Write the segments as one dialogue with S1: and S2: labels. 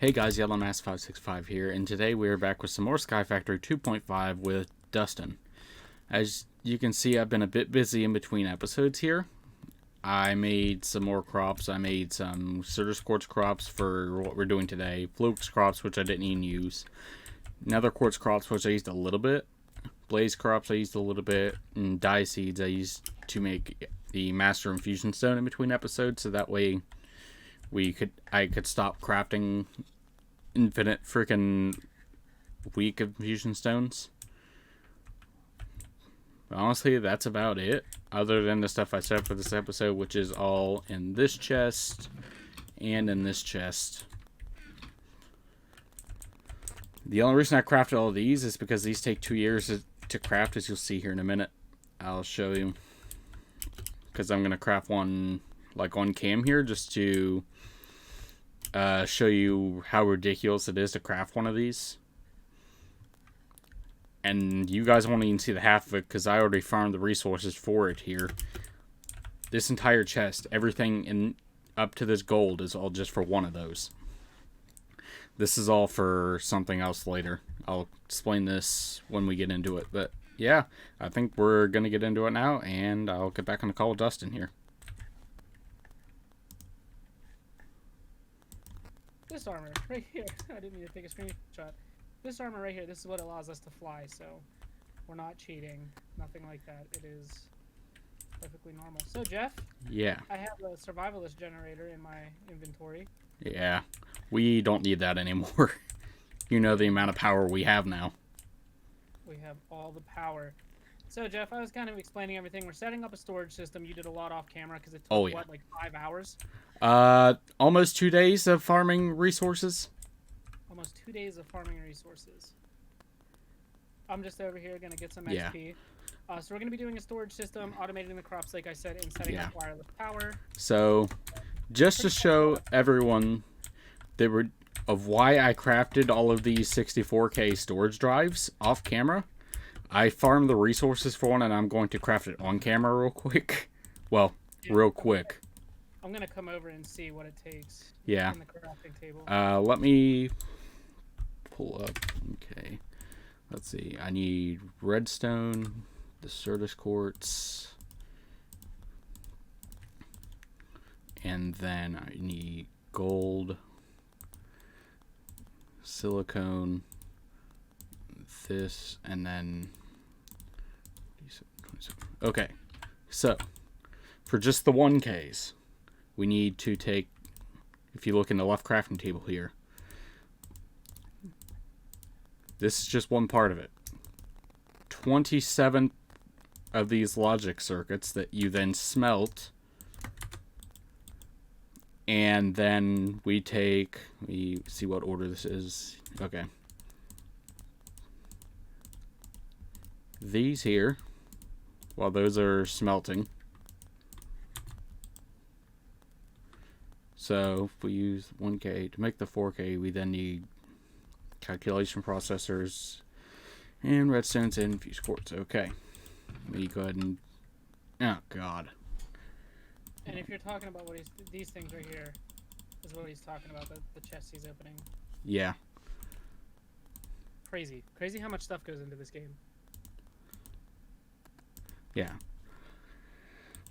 S1: Hey guys, YellowMass565 here, and today we are back with some more Skyfactory 2.5 with Dustin. As you can see, I've been a bit busy in between episodes here. I made some more crops. I made some Certus Quartz crops for what we're doing today. Flukes crops, which I didn't even use. Nether Quartz crops, which I used a little bit. Blaze crops I used a little bit. And dye seeds I used to make the Master Infusion Stone in between episodes, so that way I could stop crafting infinite freaking weak infusion stones. But honestly, that's about it. Other than the stuff I set up for this episode, which is all in this chest and in this chest. The only reason I crafted all of these is because these take 2 years to craft, as you'll see here in a minute. I'll show you. Because I'm going to craft one like on cam here just to show you how ridiculous it is to craft one of these. And you guys won't even see the half of it because I already farmed the resources for it here. This entire chest, everything up to this gold is all just for one of those. This is all for something else later. I'll explain this when we get into it. But yeah, I think we're going to get into it now, and I'll get back on the call with Dustin here.
S2: This armor right here, I didn't mean to take a screenshot. This armor right here, this is what allows us to fly, so we're not cheating, nothing like that. It is perfectly normal. So Jeff,
S1: yeah,
S2: I have a survivalist generator in my inventory.
S1: Yeah, we don't need that anymore. You know the amount of power we have now.
S2: We have all the power. So Jeff, I was kind of explaining everything. We're setting up a storage system. You did a lot off camera because it took, what, like 5 hours?
S1: Almost 2 days of farming resources.
S2: Almost 2 days of farming resources. I'm just over here going to get some XP. So we're going to be doing a storage system, automating the crops, like I said, and setting up wireless power.
S1: So, just to show everyone of why I crafted all of these 64K storage drives off camera, I farmed the resources for one, and I'm going to craft it on camera real quick. Well, real quick.
S2: I'm going to come over and see what it takes
S1: in
S2: the crafting table.
S1: Let me pull up. Okay. Let's see. I need redstone, the Certus Quartz, and then I need gold, silicone, this, and then okay. So for just the 1Ks, we need to take, if you look in the left crafting table here, this is just one part of it. 27 of these logic circuits that you then smelt. And then we see what order this is. Okay. These here, while those are smelting. So if we use 1K to make the 4K, we then need calculation processors and redstones and fuse quartz. Okay. Let me go ahead and... Oh, God.
S2: And if you're talking about what these things right here, is what he's talking about, the chest he's opening.
S1: Yeah.
S2: Crazy. Crazy how much stuff goes into this game.
S1: Yeah.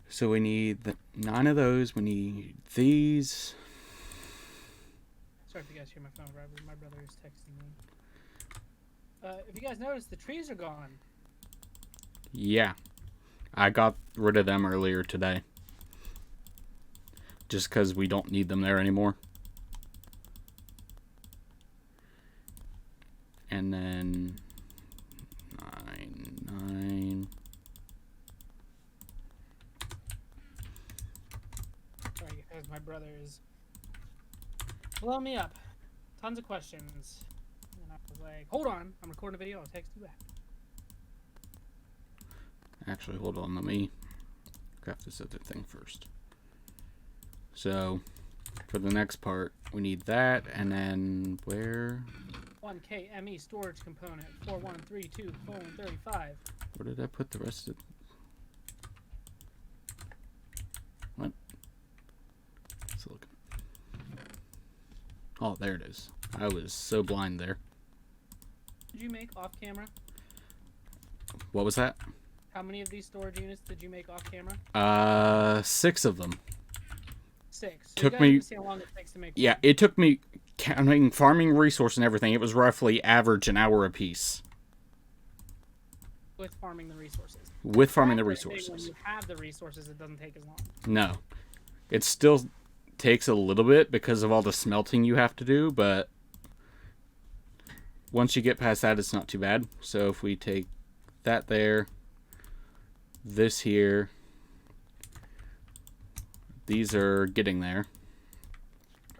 S1: So we need 9 of those. We need these.
S2: Sorry if you guys hear my phone. My brother is texting me. If you guys notice, the trees are gone.
S1: Yeah. I got rid of them earlier today. Just because we don't need them there anymore. And then 9.
S2: Sorry guys, my brother is blowing me up. Tons of questions. And I was like, hold on, I'm recording a video, I'll text you back.
S1: Actually, hold on, let me craft this other thing first. So, for the next part, we need that, and then where?
S2: 1K ME storage component 4132:35.
S1: Where did I put the rest of? What? Silicon. Oh, there it is. I was so blind there.
S2: Did you make off camera?
S1: What was that?
S2: How many of these storage units did you make off camera?
S1: 6 of them.
S2: 6. So
S1: Took
S2: you guys
S1: me-
S2: can see how long it takes to make
S1: Yeah,
S2: one.
S1: it took me, counting farming resource and everything, it was roughly average an hour apiece.
S2: With farming the resources.
S1: With farming the
S2: Crafting, When
S1: resources.
S2: you have the resources, it doesn't take as long.
S1: No. It still takes a little bit because of all the smelting you have to do, but once you get past that, it's not too bad. So if we take that there, this here, these are getting there.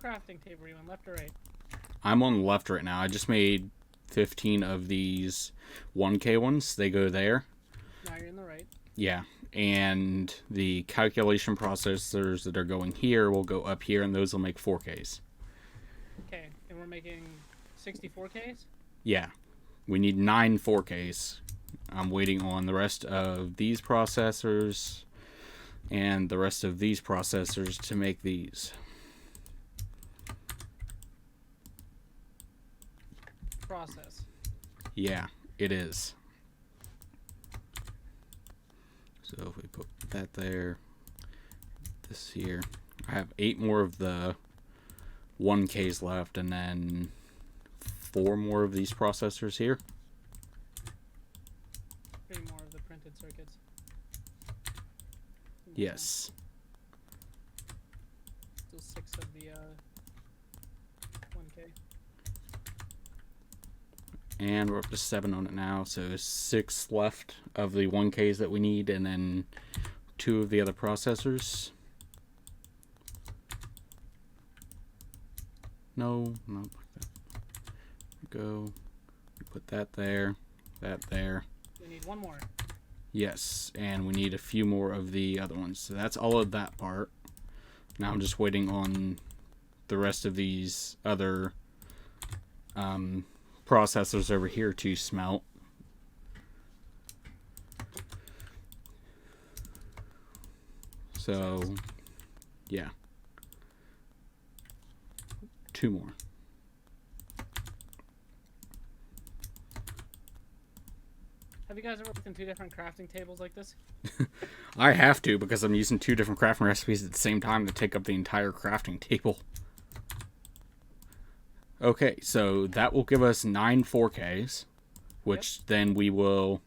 S2: Crafting table, are you on left or right?
S1: I'm on the left right now. I just made 15 of these 1K ones. They go there.
S2: Now you're in the right.
S1: Yeah. And the calculation processors that are going here will go up here, and those will make 4Ks.
S2: Okay, and we're making 64Ks?
S1: Yeah. We need 9 4Ks. I'm waiting on the rest of these processors and the rest of these processors to make these.
S2: Process.
S1: Yeah, it is. So if we put that there, this here, I have 8 more of the 1Ks left, and then 4 more of these processors here.
S2: 3 more of the printed circuits.
S1: Yes.
S2: Still 6 of the 1K.
S1: And we're up to 7 on it now, so 6 left of the 1Ks that we need, and then 2 of the other processors. No, not like that. Go. Put that there, that there.
S2: We need 1 more.
S1: Yes, and we need a few more of the other ones. So that's all of that part. Now I'm just waiting on the rest of these other processors over here to smelt. So, yeah. 2 more.
S2: Have you guys ever worked in 2 different crafting tables like this?
S1: I have to because I'm using 2 different crafting recipes at the same time to take up the entire crafting table. Okay, so that will give us 9 4Ks, which then we will...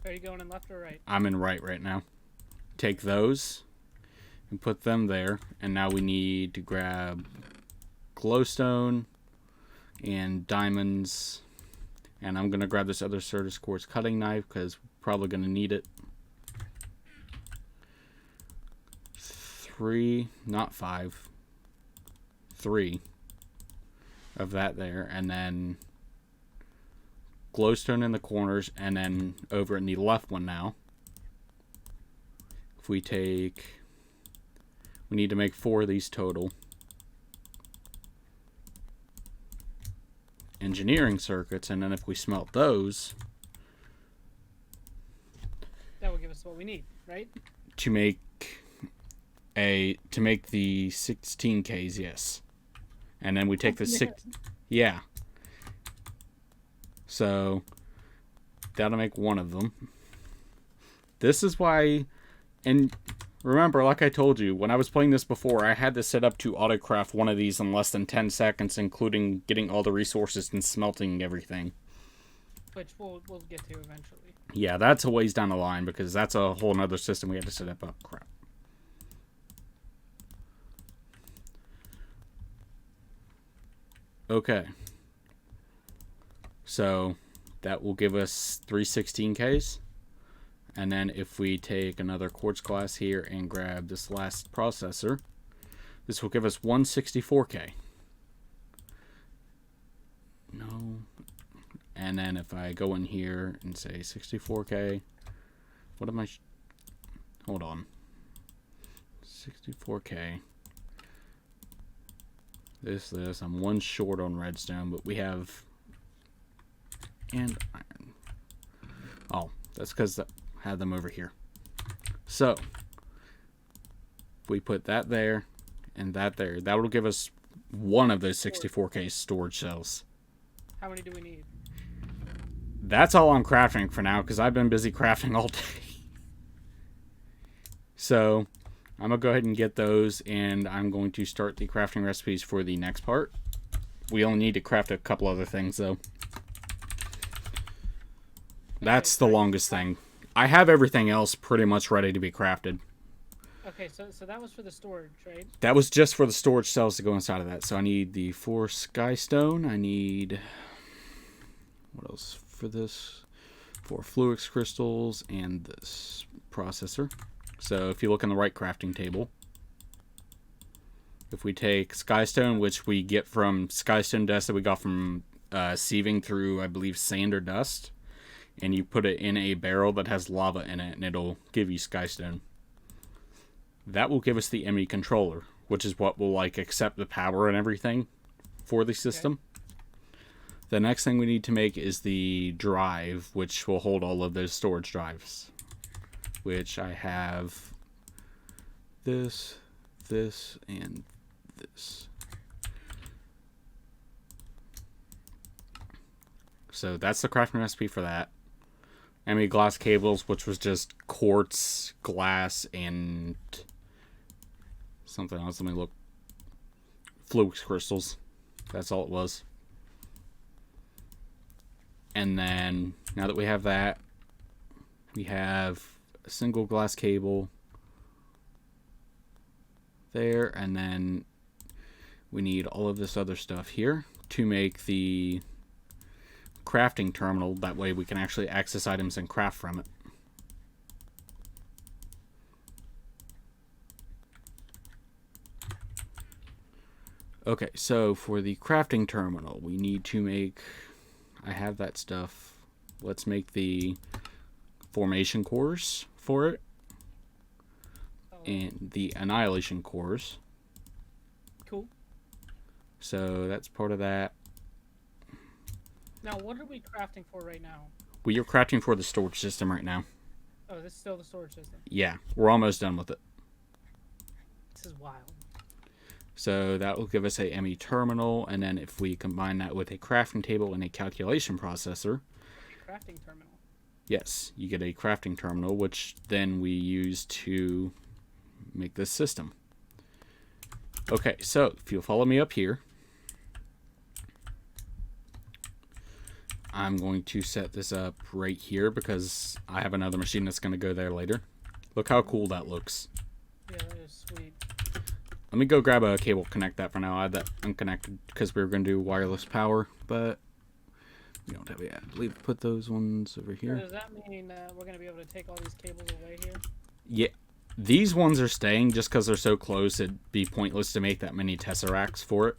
S2: Are you going in left or right?
S1: I'm in right now. Take those and put them there, and now we need to grab glowstone and diamonds, and I'm going to grab this other Certus quartz cutting knife because we're probably going to need it. 3, not 5, 3 of that there, and then glowstone in the corners, and then over in the left one now, if we take, we need to make 4 of these total. Engineering circuits, and then if we smelt those,
S2: That will give us what we need, right?
S1: to make the 16Ks, yes. And then we take the 6, yeah. So that'll make 1 of them. This is why, and remember, like I told you, when I was playing this before, I had this set up to autocraft 1 of these in less than 10 seconds, including getting all the resources and smelting everything.
S2: Which we'll get to eventually.
S1: Yeah, that's a ways down the line, because that's a whole nother system we had to set up. Oh, crap. Okay. So that will give us 3 16Ks. And then if we take another quartz glass here and grab this last processor, this will give us 1 64K. No. And then if I go in here and say 64K, what am I... Hold on. 64K. This. I'm 1 short on redstone, but we have... And iron. Oh, that's because I had them over here. So, if we put that there and that there, that will give us one of those 64K storage cells.
S2: How many do we need?
S1: That's all I'm crafting for now, because I've been busy crafting all day. So, I'm going to go ahead and get those, and I'm going to start the crafting recipes for the next part. We only need to craft a couple other things, though. That's the longest thing. I have everything else pretty much ready to be crafted.
S2: Okay, so that was for the storage, right?
S1: That was just for the storage cells to go inside of that. So I need the 4 skystone. I need... What else for this? 4 fluix crystals and this processor. So if you look on the right crafting table, if we take skystone, which we get from skystone dust that we got from sieving through, I believe, sand or dust, and you put it in a barrel that has lava in it, and it'll give you skystone. That will give us the ME controller, which is what will accept the power and everything for the system. Okay. The next thing we need to make is the drive, which will hold all of those storage drives, which I have this, and this. So that's the crafting recipe for that. ME glass cables, which was just quartz, glass, and something else. Let me look. Fluix crystals. That's all it was. And then, now that we have that, we have a single glass cable there, and then we need all of this other stuff here to make the crafting terminal. That way we can actually access items and craft from it. Okay, so for the crafting terminal, we need to make... I have that stuff. Let's make the formation cores for it. And the annihilation cores.
S2: Cool.
S1: So that's part of that.
S2: Now, what are we crafting for right now?
S1: We are crafting for the storage system right now.
S2: Oh, this is still the storage system?
S1: Yeah, we're almost done with it.
S2: This is wild.
S1: So that will give us a ME terminal, and then if we combine that with a crafting table and a calculation processor...
S2: Crafting terminal?
S1: Yes, you get a crafting terminal, which then we use to make this system. Okay, so if you'll follow me up here, I'm going to set this up right here because I have another machine that's going to go there later. Look how cool that looks.
S2: Yeah, that is sweet.
S1: Let me go grab a cable, connect that for now. I had that unconnected because we were going to do wireless power, but we don't have it yet. I believe put those ones over here.
S2: So does that mean we're going to be able to take all these cables away here?
S1: Yeah. These ones are staying just because they're so close. It'd be pointless to make that many tesseracts for it.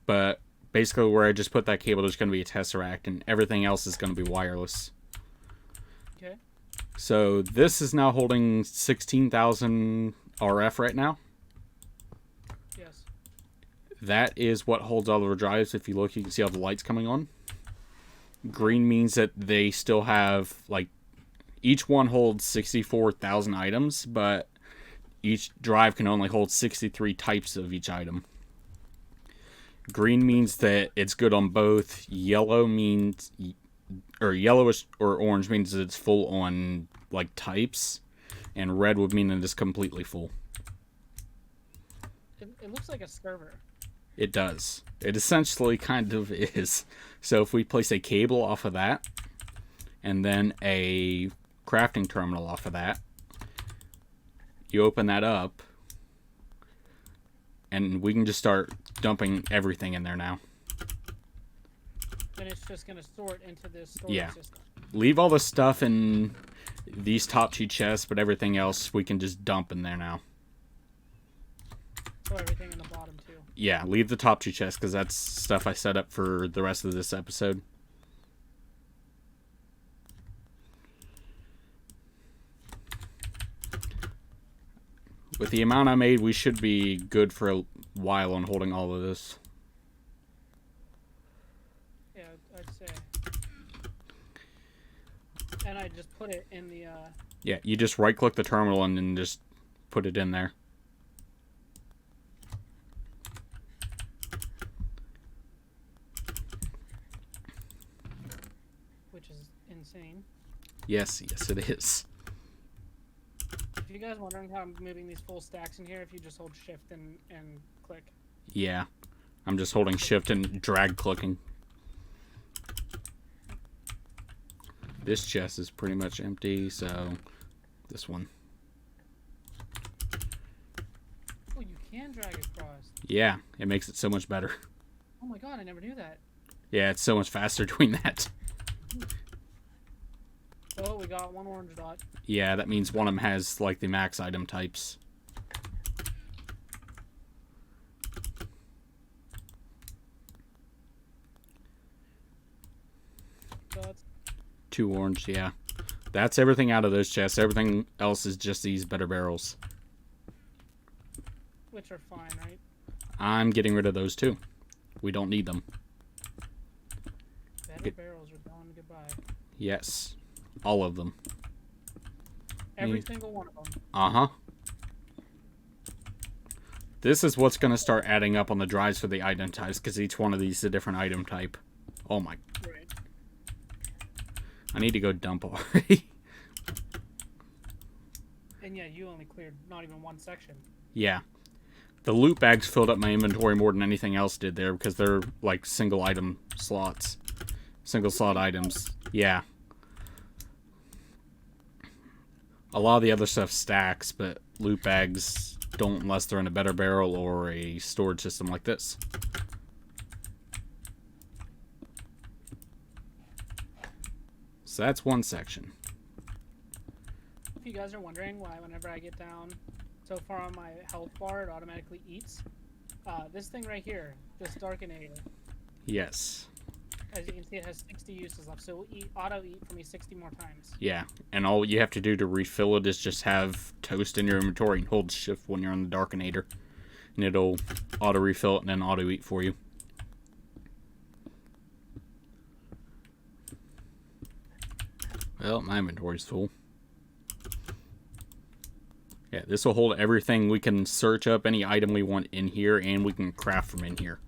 S1: But basically where I just put that cable, there's going to be a tesseract, and everything else is going to be wireless.
S2: Okay. So
S1: this is now holding 16,000 RF right now.
S2: Yes.
S1: That is what holds all of our drives. If you look, you can see all the lights coming on. Green means that they still have, each one holds 64,000 items, but each drive can only hold 63 types of each item. Green means that it's good on both. Yellow means, or yellowish or orange means that it's full on, types. And red would mean that it's completely full.
S2: It looks like a server.
S1: It does. It essentially kind of is. So if we place a cable off of that, and then a crafting terminal off of that, you open that up, and we can just start dumping everything in there now.
S2: And it's just going to sort into this storage system.
S1: Leave all the stuff in these top 2 chests, but everything else we can just dump in there now.
S2: So everything in the bottom too.
S1: Yeah, leave the top 2 chests because that's stuff I set up for the rest of this episode. With the amount I made, we should be good for a while on holding all of this.
S2: Yeah, I'd say. And I just put it in the...
S1: Yeah, you just right-click the terminal and then just put it in there. Yes, yes, it is.
S2: If you guys wondering how I'm moving these full stacks in here, if you just hold shift and click.
S1: Yeah. I'm just holding shift and drag clicking. This chest is pretty much empty, so this one.
S2: Oh, you can drag across.
S1: Yeah, it makes it so much better.
S2: Oh my god, I never knew that.
S1: Yeah, it's so much faster doing that.
S2: Oh, we got one orange dot.
S1: Yeah, that means one of them has, like, the max item types.
S2: Dots.
S1: 2 orange, yeah. That's everything out of those chests. Everything else is just these better barrels.
S2: Which are fine, right?
S1: I'm getting rid of those too. We don't need them.
S2: Better barrels are going goodbye.
S1: Yes. All of them.
S2: Every single one of them.
S1: Uh-huh. This is what's going to start adding up on the drives for the item types, because each one of these is a different item type. Oh my.
S2: Right.
S1: I need to go dump already.
S2: And yeah, you only cleared not even one section.
S1: Yeah. The loot bags filled up my inventory more than anything else did there, because they're like single item slots. Single slot items. Yeah. A lot of the other stuff stacks, but loot bags don't unless they're in a better barrel or a storage system like this. So that's one section.
S2: If you guys are wondering why whenever I get down so far on my health bar, it automatically eats. This thing right here, this Darkenator,
S1: Yes.
S2: as you can see, it has 60 uses left, so it will auto-eat for me 60 more times.
S1: Yeah, and all you have to do to refill it is just have toast in your inventory and hold shift when you're on the Darkenator. And it'll auto-refill it and then auto-eat for you. Well, my inventory's full. Yeah, this will hold everything. We can search up any item we want in here, and we can craft from in here.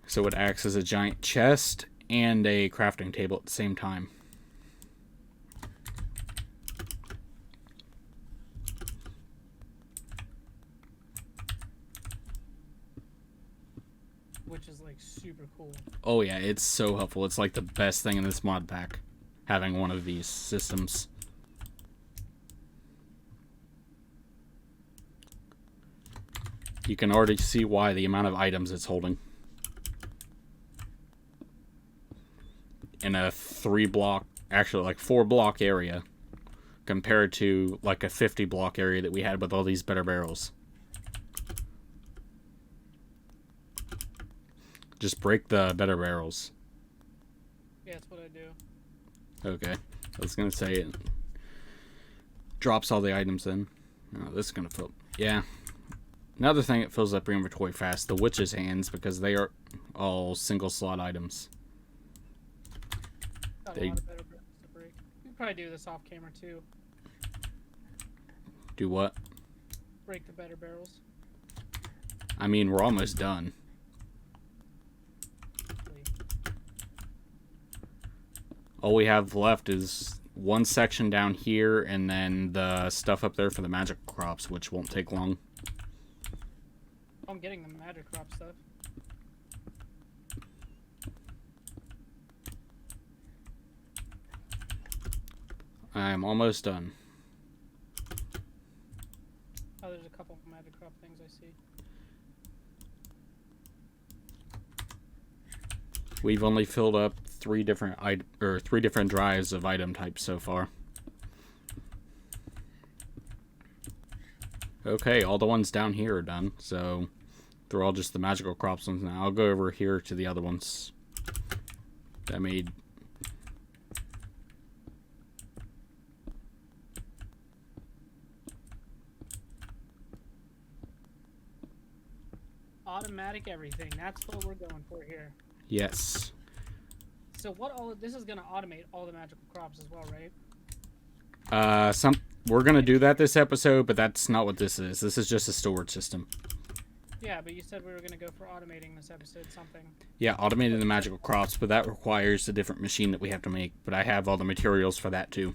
S1: So it acts as a giant chest and a crafting table at the same time.
S2: Which is like super cool.
S1: Oh yeah, it's so helpful. It's like the best thing in this mod pack, having one of these systems. You can already see why, the amount of items it's holding. In a 3-block, actually like 4-block area, compared to like a 50-block area that we had with all these better barrels. Just break the better barrels.
S2: Yeah, that's what I do.
S1: Okay. I was going to say it drops all the items in. Oh, this is going to fill. Yeah. Another thing that fills up your inventory fast, the witch's hands, because they are all single slot items.
S2: Got a lot of better barrels to break. We could probably do this off camera too.
S1: Do what?
S2: Break the better barrels.
S1: I mean, we're almost done. All we have left is one section down here, and then the stuff up there for the magic crops, which won't take long.
S2: I'm getting the magic crop stuff.
S1: I'm almost done.
S2: Oh, there's a couple magic crop things I see.
S1: We've only filled up three different drives of item types so far. Okay, all the ones down here are done, so they're all just the magical crops ones now. I'll go over here to the other ones that I made.
S2: Automatic everything. That's what we're going for here.
S1: Yes.
S2: So what all of this is going to automate all the magical crops as well, right?
S1: We're gonna do that this episode, but that's not what this is. This is just a storage system.
S2: Yeah, but you said we were going to go for automating this episode something.
S1: Yeah, automating the magical crops, but that requires a different machine that we have to make. But I have all the materials for that too.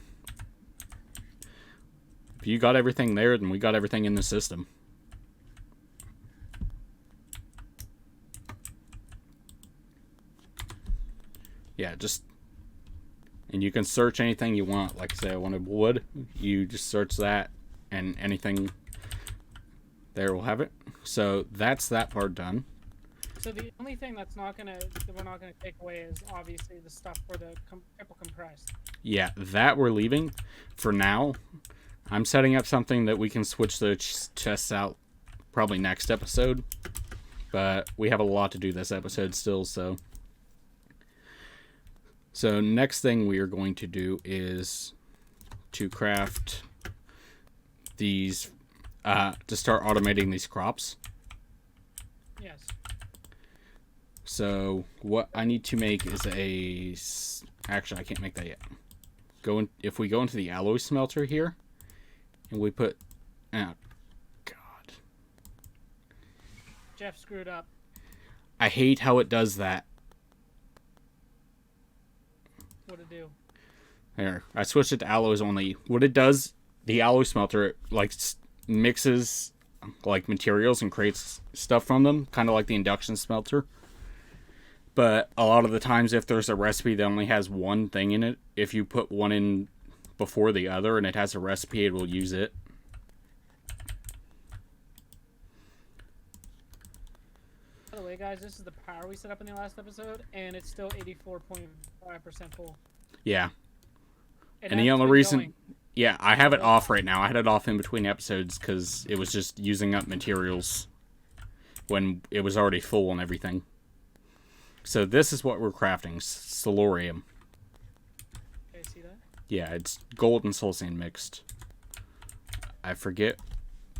S1: If you got everything there, then we got everything in the system. Yeah, just... And you can search anything you want. Like, say I wanted wood, you just search that, and anything there will have it. So that's that part done.
S2: So the only thing that we're not gonna take away is obviously the stuff for the triple compressed.
S1: Yeah, that we're leaving for now. I'm setting up something that we can switch the chests out probably next episode. But we have a lot to do this episode still, so... So next thing we are going to do is to craft these, to start automating these crops.
S2: Yes.
S1: So what I need to make is actually I can't make that yet. If we go into the alloy smelter here, and we put, oh God.
S2: Jeff screwed up.
S1: I hate how it does that.
S2: What'd it do?
S1: There, I switched it to alloys only. What it does, the alloy smelter, it, like, mixes like materials and creates stuff from them, kind of like the induction smelter. But a lot of the times, if there's a recipe that only has one thing in it, if you put one in before the other and it has a recipe, it will use it.
S2: By the way, guys, this is the power we set up in the last episode, and it's still 84.5% full.
S1: Yeah. And the only reason... Yeah, I have it off right now. I had it off in between episodes because it was just using up materials when it was already full and everything. So this is what we're crafting. Solarium.
S2: Okay, see that?
S1: Yeah, it's gold and soul sand mixed. I forget...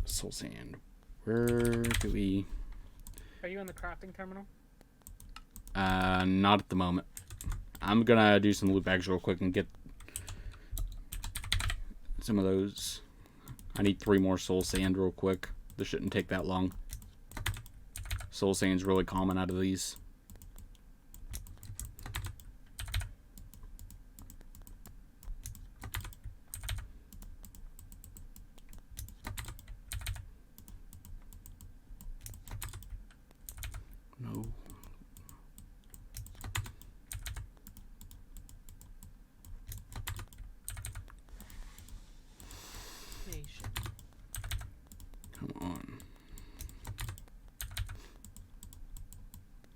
S1: Soul sand. Where do we...
S2: Are you in the crafting terminal?
S1: Not at the moment. I'm gonna do some loot bags real quick and get some of those. I need 3 more soul sand real quick. This shouldn't take that long. Soul sand's really common out of these. No. Come on.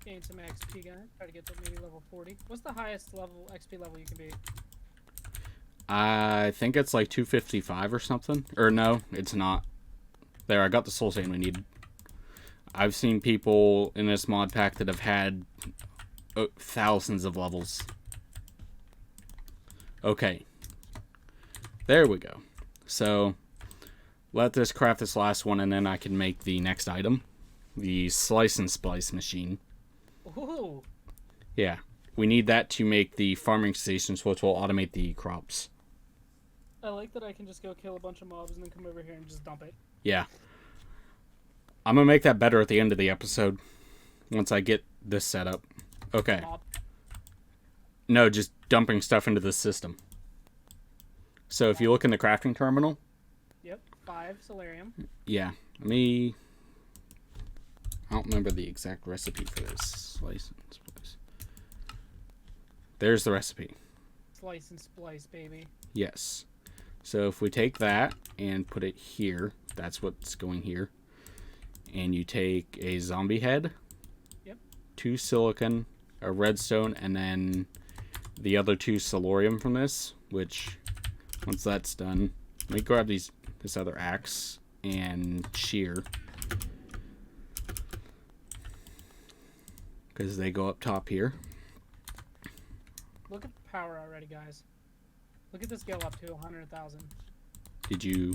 S2: Gain some XP, guys. Try to get to maybe level 40. What's the highest level XP level you can be?
S1: I think it's like 255 or something. Or no, it's not. There, I got the soul sand we needed. I've seen people in this mod pack that have had thousands of levels. Okay. There we go. So, let this craft this last one, and then I can make the next item. The slice and splice machine.
S2: Ooh.
S1: Yeah. We need that to make the farming stations, which will automate the crops.
S2: I like that I can just go kill a bunch of mobs and then come over here and just dump it.
S1: Yeah. I'm going to make that better at the end of the episode. Once I get this set up. Okay.
S2: Mob.
S1: No, just dumping stuff into the system. So if you look in the crafting terminal.
S2: Yep. 5 solarium.
S1: Yeah. I don't remember the exact recipe for this. Slice and splice. There's the recipe.
S2: Slice and splice, baby.
S1: Yes. So if we take that and put it here, that's what's going here. And you take a zombie head,
S2: yep,
S1: 2 silicon, a redstone, and then the other 2 solarium from this, which, once that's done, let me grab this other axe and shear. Because they go up top here.
S2: Look at the power already, guys. Look at this go up to 100,000.
S1: Did you...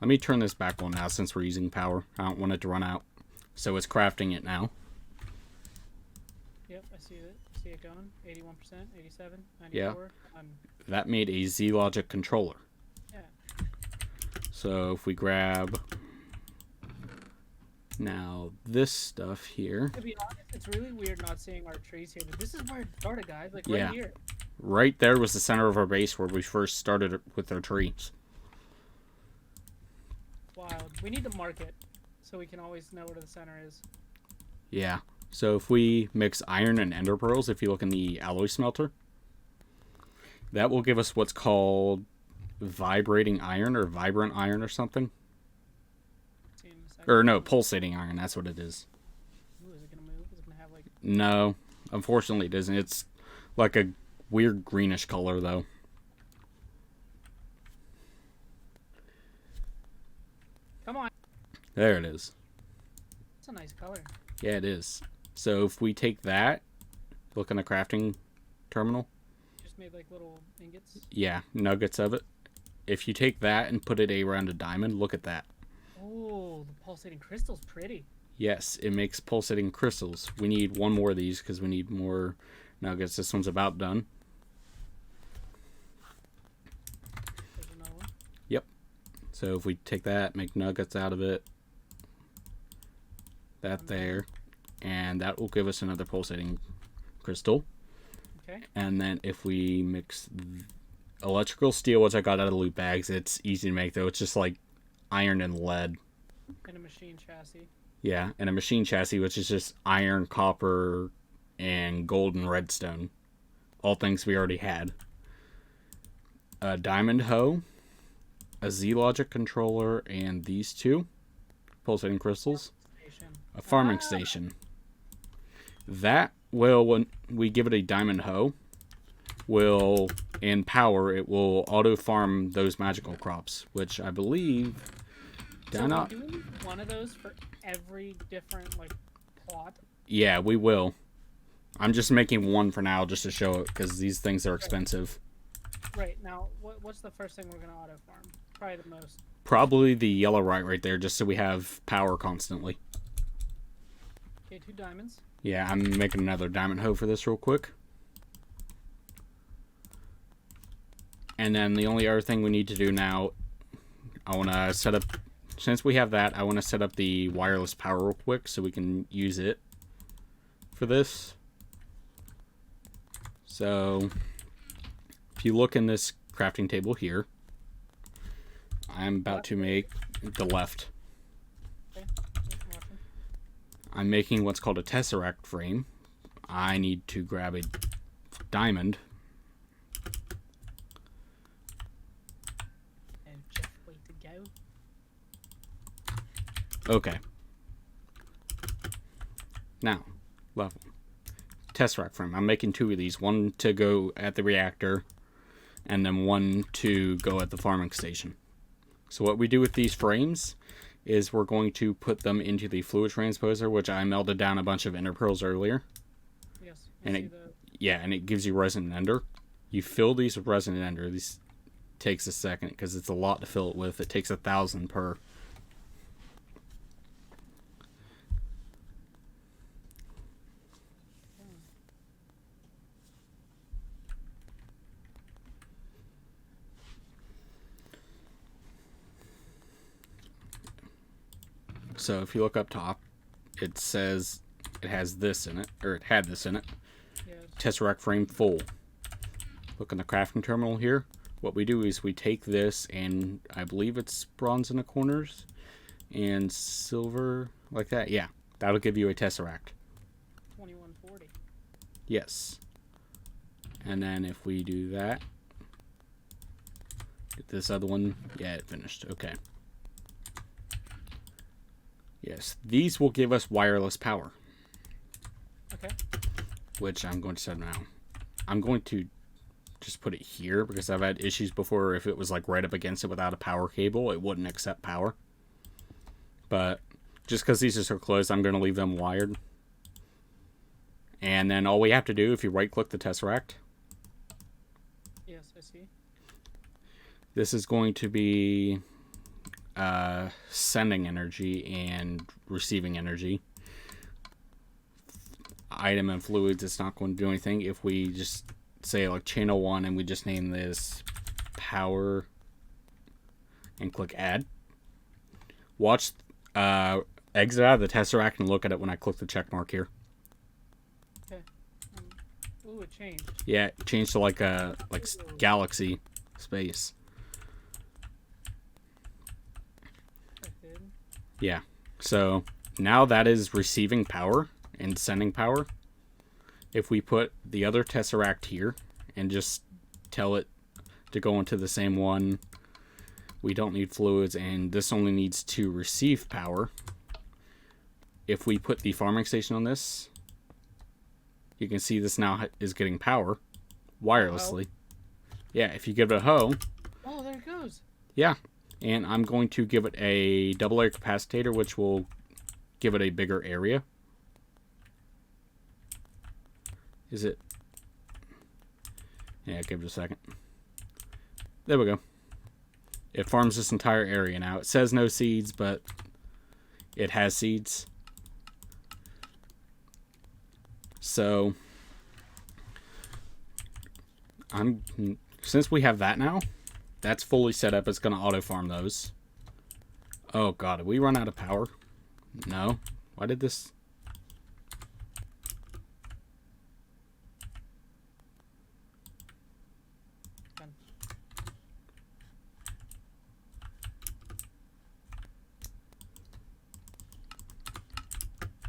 S1: Let me turn this back on now since we're using power. I don't want it to run out. So it's crafting it now.
S2: Yep, I see it. See it going. 81%, 87, 94.
S1: Yeah. That made a Z-Logic controller.
S2: Yeah.
S1: So if we grab Now, this stuff here.
S2: To be honest, it's really weird not seeing our trees here, but this is where it started, guys. Like,
S1: Yeah.
S2: right here.
S1: Right there was the center of our base where we first started with our trees.
S2: Wild. We need to mark it so we can always know where the center is.
S1: Yeah. So if we mix iron and ender pearls, if you look in the alloy smelter, that will give us what's called vibrating iron or vibrant iron or something.
S2: See in a second.
S1: Or no, pulsating iron. That's what it is.
S2: Ooh, is it gonna move? Is it gonna have like?
S1: No, unfortunately it isn't. It's like a weird greenish color though.
S2: Come on.
S1: There it is.
S2: It's a nice color.
S1: Yeah, it is. So if we take that, look in the crafting terminal.
S2: Just made like little ingots.
S1: Yeah, nuggets of it. If you take that and put it around a diamond, look at that.
S2: Oh, the pulsating crystal's pretty.
S1: Yes, it makes pulsating crystals. We need one more of these because we need more nuggets. This one's about done.
S2: There's another one.
S1: Yep. So if we take that, make nuggets out of it, that there, and that will give us another pulsating crystal.
S2: Okay.
S1: And then if we mix electrical steel, which I got out of the loot bags, it's easy to make though. It's just like iron and lead.
S2: And a machine chassis.
S1: Yeah, and a machine chassis, which is just iron, copper, and gold and redstone. All things we already had. A diamond hoe, a Z-Logic controller, and these two pulsating crystals.
S2: Station.
S1: A farming station. That will, when we give it a diamond hoe, will, in power, it will auto-farm those magical crops, which I believe...
S2: So we're doing one of those for every different, like, plot?
S1: Yeah, we will. I'm just making one for now just to show it, because these things are expensive.
S2: Right, now, what's the first thing we're going to auto-farm? Probably the most.
S1: Probably the yellow right there, just so we have power constantly.
S2: Okay, 2 diamonds.
S1: Yeah, I'm making another diamond hoe for this real quick. And then the only other thing we need to do now, I want to set up, since we have that, I want to set up the wireless power real quick so we can use it for this. So, if you look in this crafting table here, I'm about to make the left.
S2: Okay, watching.
S1: I'm making what's called a tesseract frame. I need to grab a diamond.
S2: And just wait to go.
S1: Okay. Now, level. Tesseract frame. I'm making 2 of these. One to go at the reactor, and then one to go at the farming station. So what we do with these frames is we're going to put them into the fluid transposer, which I melted down a bunch of ender pearls earlier.
S2: Yes.
S1: And it gives you resin and ender. You fill these with resin and ender. This takes a second because it's a lot to fill it with. It takes 1,000 per. So if you look up top, it says it has this in it, or it had this in it.
S2: Yes.
S1: Tesseract frame full. Look in the crafting terminal here. What we do is we take this, and I believe it's bronze in the corners, and silver, like that. Yeah, that'll give you a tesseract.
S2: 2140.
S1: Yes. And then if we do that, get this other one. Yeah, it finished. Okay. Yes, these will give us wireless power.
S2: Okay.
S1: Which I'm going to set now. I'm going to just put it here because I've had issues before. If it was like right up against it without a power cable, it wouldn't accept power. But just because these are so close, I'm going to leave them wired. And then all we have to do, if you right click the tesseract,
S2: Yes, I see.
S1: this is going to be sending energy and receiving energy. Item and fluids, it's not going to do anything. If we just say like channel 1 and we just name this power and click add, watch exit out of the Tesseract and look at it when I click the check mark here.
S2: Okay. Ooh, it changed.
S1: Yeah, it changed to like a galaxy space.
S2: That did.
S1: Yeah. So now that is receiving power and sending power. If we put the other Tesseract here and just tell it to go into the same one, we don't need fluids, and this only needs to receive power. If we put the farming station on this, you can see this now is getting power wirelessly. Yeah, if you give it a hoe.
S2: Oh, there it goes.
S1: Yeah, and I'm going to give it a double layer capacitor, which will give it a bigger area. Is it? Yeah, give it a second. There we go. It farms this entire area now. It says no seeds, but it has seeds. So since we have that now, that's fully set up. It's going to auto farm those. Oh god, did we run out of power? No. Why did this?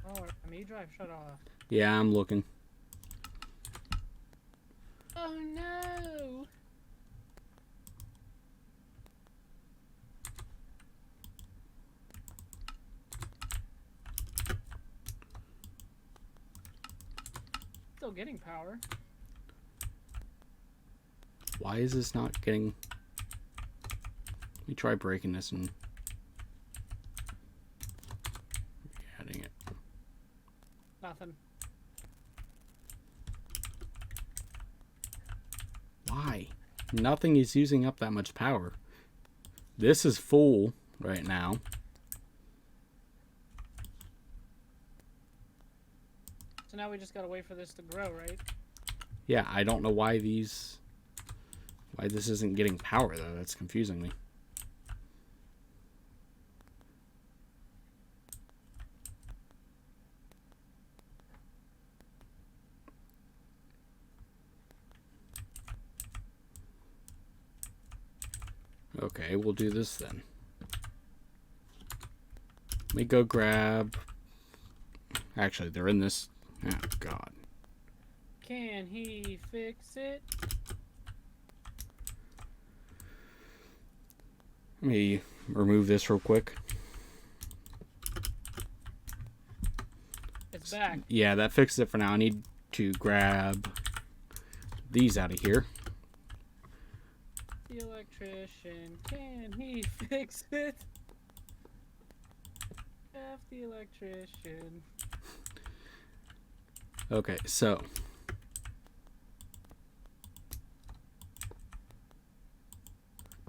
S2: Oh, me drive shut off.
S1: Yeah, I'm looking.
S2: Oh no! Still getting power.
S1: Why is this not getting? Let me try breaking this and adding it.
S2: Nothing.
S1: Why? Nothing is using up that much power. This is full right now.
S2: So now we just gotta wait for this to grow, right?
S1: Yeah, I don't know why this isn't getting power though. That's confusing me. Okay, we'll do this then. Let me go grab... Actually, they're in this... Oh, God.
S2: Can he fix it?
S1: Let me remove this real quick.
S2: It's back.
S1: Yeah, that fixes it for now. I need to grab these out of here.
S2: The electrician, can he fix it? Jeff the electrician.
S1: Okay, so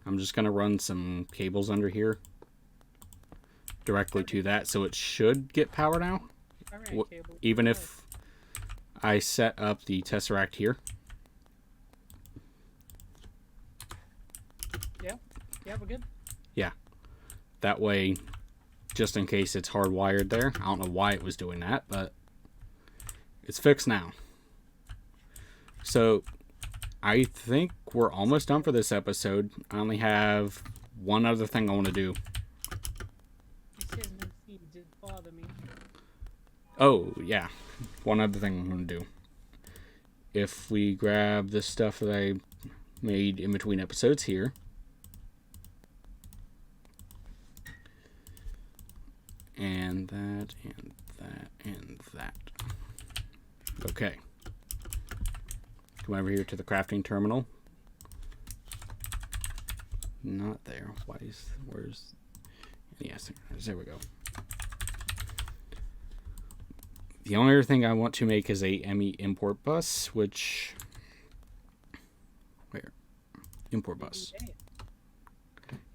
S1: I'm just going to run some cables under here directly to that, so it should get power now. Even if I set up the Tesseract here.
S2: Yeah, we're good.
S1: Yeah. That way, just in case it's hardwired there. I don't know why it was doing that, but it's fixed now. So, I think we're almost done for this episode. I only have one other thing I want to do.
S2: Did bother me.
S1: Oh, yeah. One other thing I'm going to do. If we grab this stuff that I made in between episodes here. And that, and that, and that. Okay. Come over here to the crafting terminal. Not there. Where's... Yes, there we go. The only other thing I want to make is a ME import bus, which... Where? Import bus.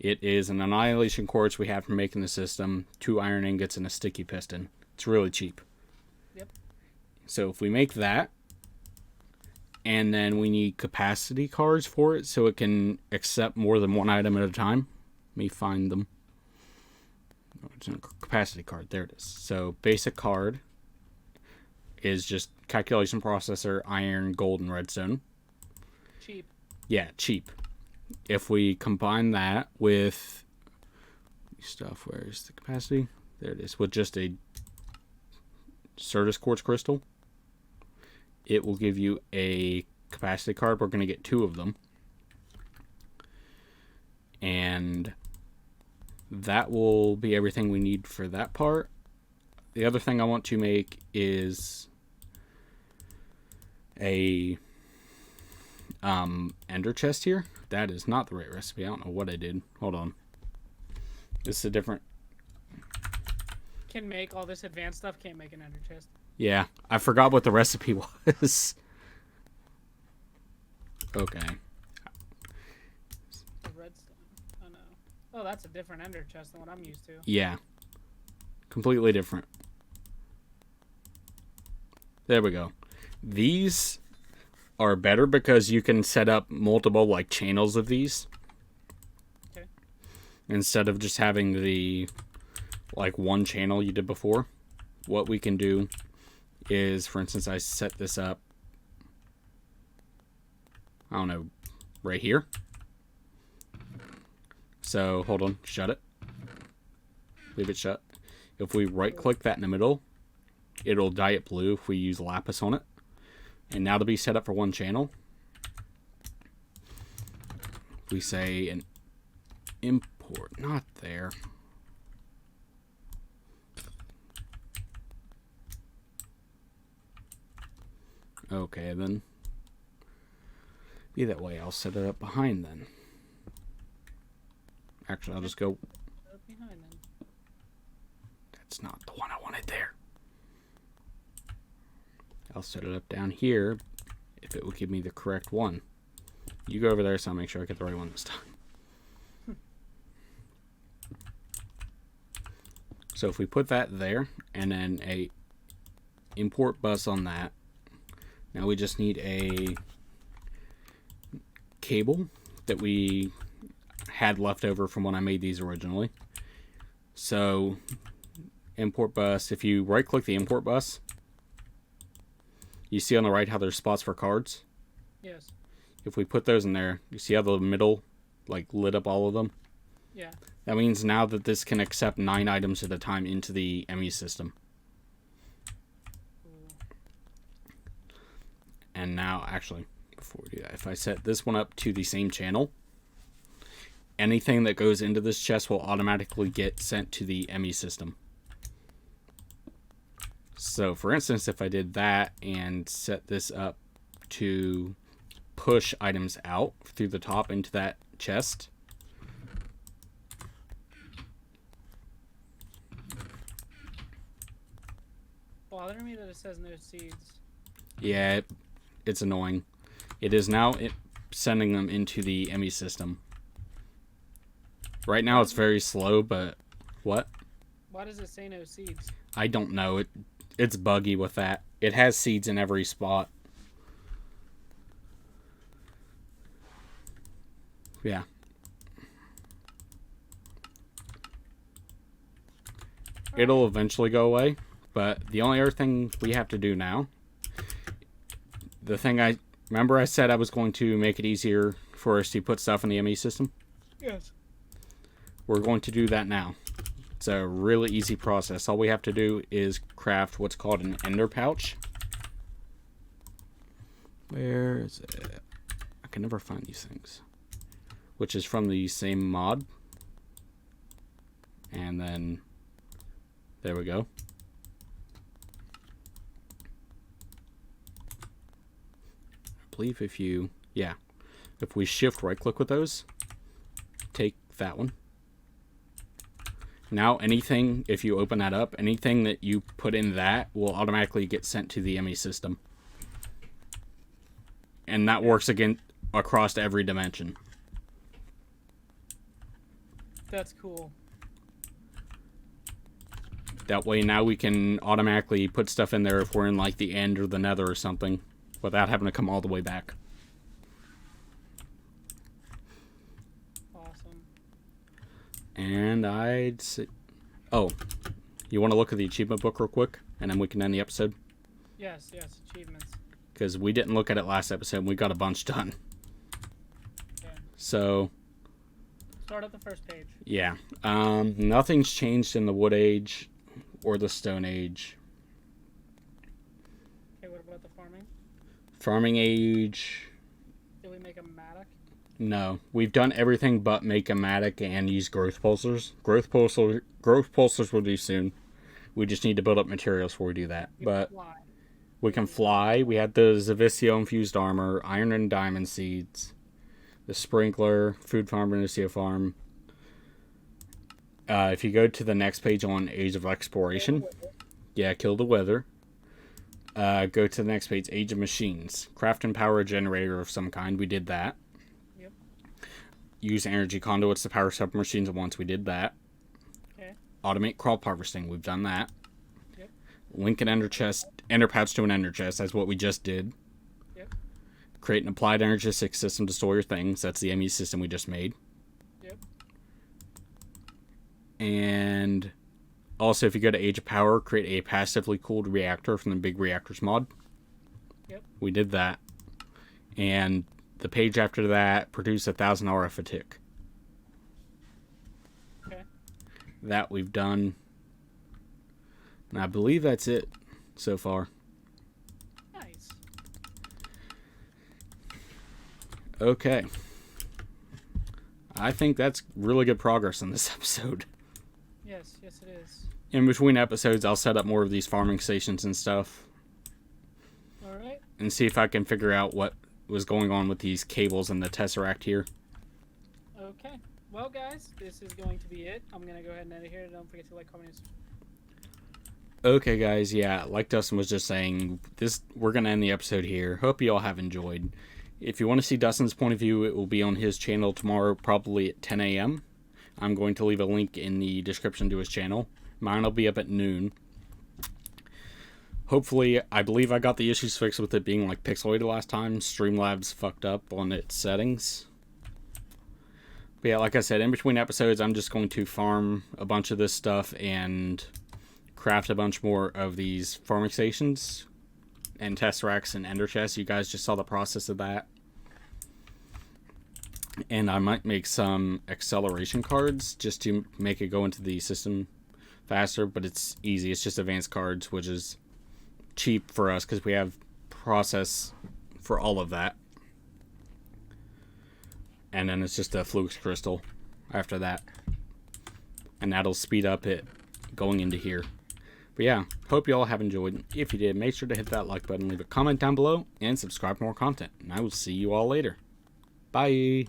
S1: It is an annihilation quartz we have from making the system, 2 iron ingots, and a sticky piston. It's really cheap.
S2: Yep.
S1: So if we make that, and then we need capacity cards for it so it can accept more than one item at a time. Let me find them. It's a capacity card. There it is. So basic card is just calculation processor, iron, gold, and redstone.
S2: Cheap.
S1: Yeah, cheap. If we combine that with stuff, where's the capacity? There it is. With just a Certus quartz crystal, it will give you a capacity card. We're going to get 2 of them. And that will be everything we need for that part. The other thing I want to make is a ender chest here. That is not the right recipe. I don't know what I did. Hold on. This is a different...
S2: Can make all this advanced stuff, can't make an ender chest.
S1: Yeah, I forgot what the recipe was. Okay.
S2: The redstone. Oh no. Oh, that's a different ender chest than what I'm used to.
S1: Yeah. Completely different. There we go. These are better because you can set up multiple like channels of these.
S2: Okay.
S1: Instead of just having the like one channel you did before. What we can do is, for instance, I set this up, I don't know, right here. So hold on, shut it. Leave it shut. If we right click that in the middle, it'll dye it blue if we use lapis on it. And now to be set up for one channel, we say an import, not there. Okay, then. Be that way, I'll set it up behind then. Actually, I'll just go...
S2: Behind then.
S1: That's not the one I wanted there. I'll set it up down here if it will give me the correct one. You go over there so I'll make sure I get the right one this time. So if we put that there and then a import bus on that, now we just need a cable that we had left over from when I made these originally. So import bus, if you right click the import bus, you see on the right how there's spots for cards?
S2: Yes.
S1: If we put those in there, you see how the middle like lit up all of them?
S2: Yeah.
S1: That means now that this can accept 9 items at a time into the ME system. And now, actually, before we do that, if I set this one up to the same channel, anything that goes into this chest will automatically get sent to the ME system. So, for instance, if I did that and set this up to push items out through the top into that chest,
S2: bothering me that it says no seeds.
S1: yeah, it's annoying. It is now sending them into the ME system. Right now it's very slow, but what?
S2: Why does it say no seeds?
S1: I don't know. It's buggy with that. It has seeds in every spot. Yeah. It'll eventually go away, but the only other thing we have to do now, the thing I said I was going to make it easier for us to put stuff in the ME system?
S2: Yes.
S1: We're going to do that now. It's a really easy process. All we have to do is craft what's called an ender pouch. Where is it? I can never find these things. Which is from the same mod. And then, there we go. I believe if we shift right click with those, take that one. Now anything, if you open that up, anything that you put in that will automatically get sent to the ME system. And that works again across every dimension.
S2: That's cool.
S1: That way now we can automatically put stuff in there if we're in like the end or the nether or something without having to come all the way back.
S2: Awesome.
S1: And Oh, you want to look at the achievement book real quick, and then we can end the episode?
S2: Yes, achievements.
S1: Because we didn't look at it last episode, and we got a bunch done.
S2: Okay.
S1: So...
S2: Start at the first page.
S1: Yeah. Nothing's changed in the Wood Age or the Stone Age.
S2: Okay, what about the farming?
S1: Farming Age...
S2: Did we make a mattock?
S1: No. We've done everything but make a mattock and use growth pulsers. Growth pulsers we'll do soon. We just need to build up materials before we do that. But we can fly. We had the Zavisio infused armor, iron and diamond seeds, the sprinkler, food farm, Venusia farm. If you go to the next page on Age of Exploration, kill the weather. Go to the next page, Age of Machines. Craft and power a generator of some kind. We did that.
S2: Yep.
S1: Use energy conduits to power separate machines at once. We did that.
S2: Okay.
S1: Automate crop harvesting. We've done that.
S2: Yep.
S1: Link an ender pouch to an ender chest. That's what we just did.
S2: Yep.
S1: Create an applied energistic system to store your things. That's the ME system we just made.
S2: Yep.
S1: And also, if you go to Age of Power, create a passively cooled reactor from the Big Reactors mod.
S2: Yep.
S1: We did that. And the page after that, produce 1,000 RF a tick.
S2: Okay.
S1: That we've done. And I believe that's it so far.
S2: Nice.
S1: Okay. I think that's really good progress in this episode.
S2: Yes, it is.
S1: In between episodes, I'll set up more of these farming stations and stuff.
S2: Alright.
S1: And see if I can figure out what was going on with these cables and the Tesseract here.
S2: Okay. Well, guys, this is going to be it. I'm going to go ahead and end it here. Don't forget to like, comment, and subscribe.
S1: Okay, guys, yeah, like Dustin was just saying, we're going to end the episode here. Hope you all have enjoyed. If you want to see Dustin's point of view, it will be on his channel tomorrow, probably at 10 a.m. I'm going to leave a link in the description to his channel. Mine will be up at noon. Hopefully, I believe I got the issues fixed with it being like pixelated last time. Streamlabs fucked up on its settings. But yeah, like I said, in between episodes, I'm just going to farm a bunch of this stuff and craft a bunch more of these farming stations and Tesseracts and Ender chests. You guys just saw the process of that. And I might make some acceleration cards just to make it go into the system faster, but it's easy. It's just advanced cards, which is cheap for us because we have process for all of that. And then it's just a flux crystal after that. And that'll speed up it going into here. But yeah, hope you all have enjoyed. If you did, make sure to hit that like button, leave a comment down below, and subscribe for more content. And I will see you all later. Bye!